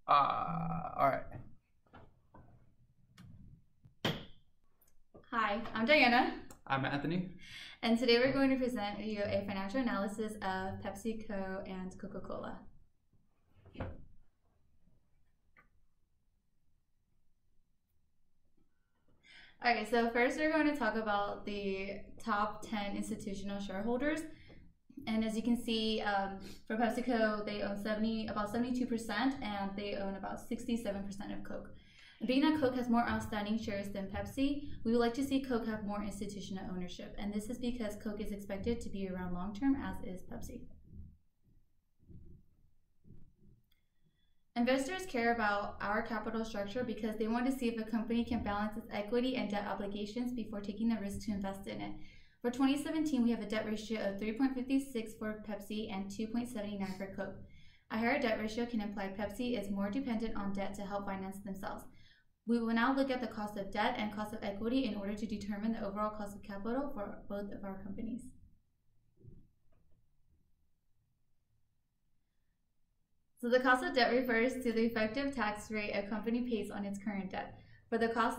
All right. Hi, I'm Diana. I'm Anthony. And today we're going to present you a financial analysis of PepsiCo and Coca-Cola. Okay, so first we're going to talk about the top 10 institutional shareholders. And as you can see, for PepsiCo, they own about 72%, and they own about 67% of Coke. Being that Coke has more outstanding shares than Pepsi, we would like to see Coke have more institutional ownership. And this is because Coke is expected to be around long term, as is Pepsi. Investors care about our capital structure because they want to see if a company can balance its equity and debt obligations before taking the risk to invest in it. For 2017, we have a debt ratio of 3.56 for Pepsi and 2.79 for Coke. A higher debt ratio can imply Pepsi is more dependent on debt to help finance themselves. We will now look at the cost of debt and cost of equity in order to determine the overall cost of capital for both of our companies. So the cost of debt refers to the effective tax rate a company pays on its current debt. For the cost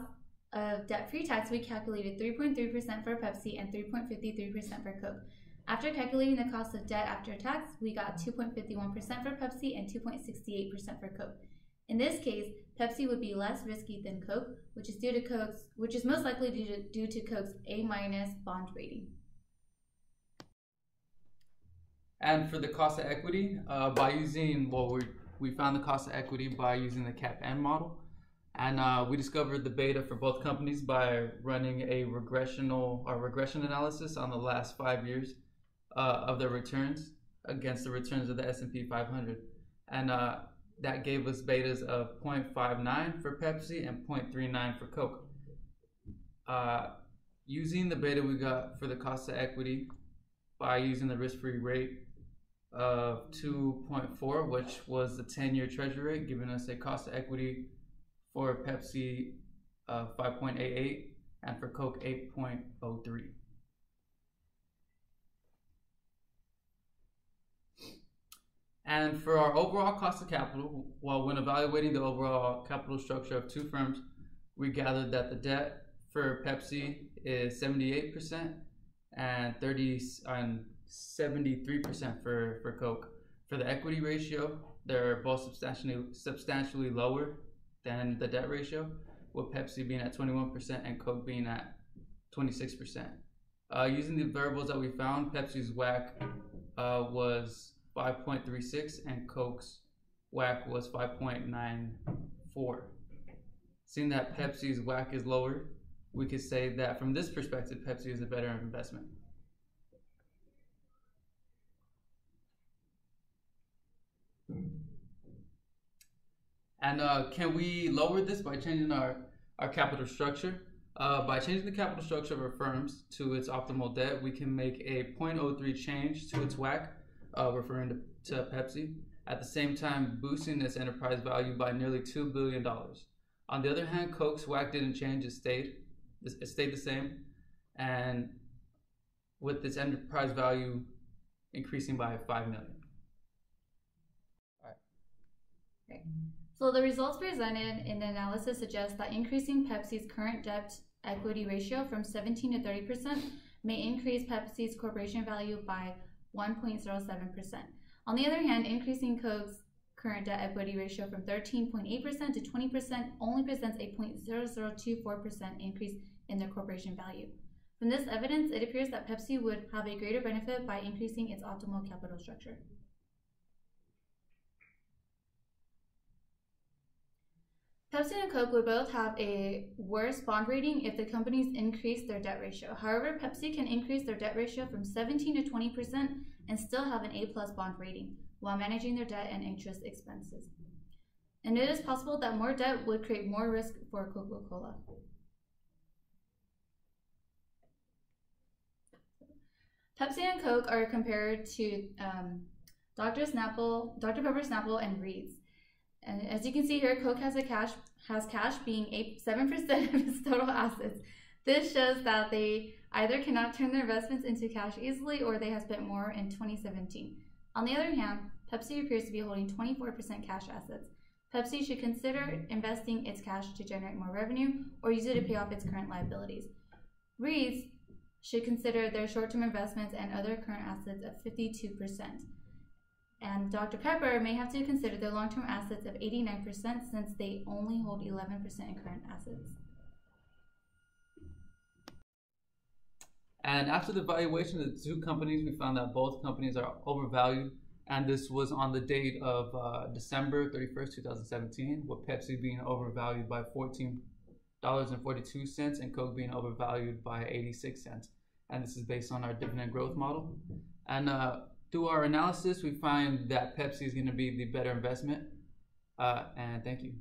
of debt pre-tax, we calculated 3.3% for Pepsi and 3.53% for Coke. After calculating the cost of debt after tax, we got 2.51% for Pepsi and 2.68% for Coke. In this case, Pepsi would be less risky than Coke, which is most likely due to Coke's A- bond rating. And for the cost of equity, we found the cost of equity by using the CAPM model. And we discovered the beta for both companies by running a regression analysis on the last 5 years of their returns against the returns of the S&P 500. And that gave us betas of 0.59 for Pepsi and 0.39 for Coke. Using the beta we got for the cost of equity by using the risk-free rate of 2.4, which was the 10-year treasury rate, giving us a cost of equity for Pepsi 5.88 and for Coke 8.03. And for our overall cost of capital, when evaluating the overall capital structure of two firms, we gathered that the debt for Pepsi is 78% and 73% for Coke. For the equity ratio, they're both substantially lower than the debt ratio, with Pepsi being at 21% and Coke being at 26%. Using the variables that we found, Pepsi's WACC was 5.36 and Coke's WACC was 5.94. Seeing that Pepsi's WACC is lower, we could say that from this perspective, Pepsi is a better investment. And can we lower this by changing our capital structure? By changing the capital structure of our firms to its optimal debt, we can make a 0.03 change to its WACC, referring to Pepsi, at the same time boosting its enterprise value by nearly $2 billion. On the other hand, Coke's WACC didn't change, it stayed the same, and with its enterprise value increasing by $5 million. All right. Okay. So the results presented in the analysis suggest that increasing Pepsi's current debt equity ratio from 17 to 30% may increase Pepsi's corporation value by 1.07%. On the other hand, increasing Coke's current debt equity ratio from 13.8% to 20% only presents a 0.0024% increase in their corporation value. From this evidence, it appears that Pepsi would have a greater benefit by increasing its optimal capital structure. Pepsi and Coke would both have a worse bond rating if the companies increase their debt ratio. However, Pepsi can increase their debt ratio from 17 to 20% and still have an A+ bond rating while managing their debt and interest expenses. And it is possible that more debt would create more risk for Coca-Cola. Pepsi and Coke are compared to Dr. Pepper Snapple, and Reed's. And as you can see here, Coke has cash being 7% of its total assets. This shows that they either cannot turn their investments into cash easily or they have spent more in 2017. On the other hand, Pepsi appears to be holding 24% cash assets. Pepsi should consider investing its cash to generate more revenue or use it to pay off its current liabilities. Reese should consider their short-term investments and other current assets of 52%. And Dr. Pepper may have to consider their long-term assets of 89% since they only hold 11% in current assets. And after the valuation of the two companies, we found that both companies are overvalued. And this was on the date of December 31st, 2017, with Pepsi being overvalued by $14.42 and Coke being overvalued by 86 cents. And this is based on our dividend growth model. And through our analysis, we find that Pepsi is going to be the better investment. And thank you.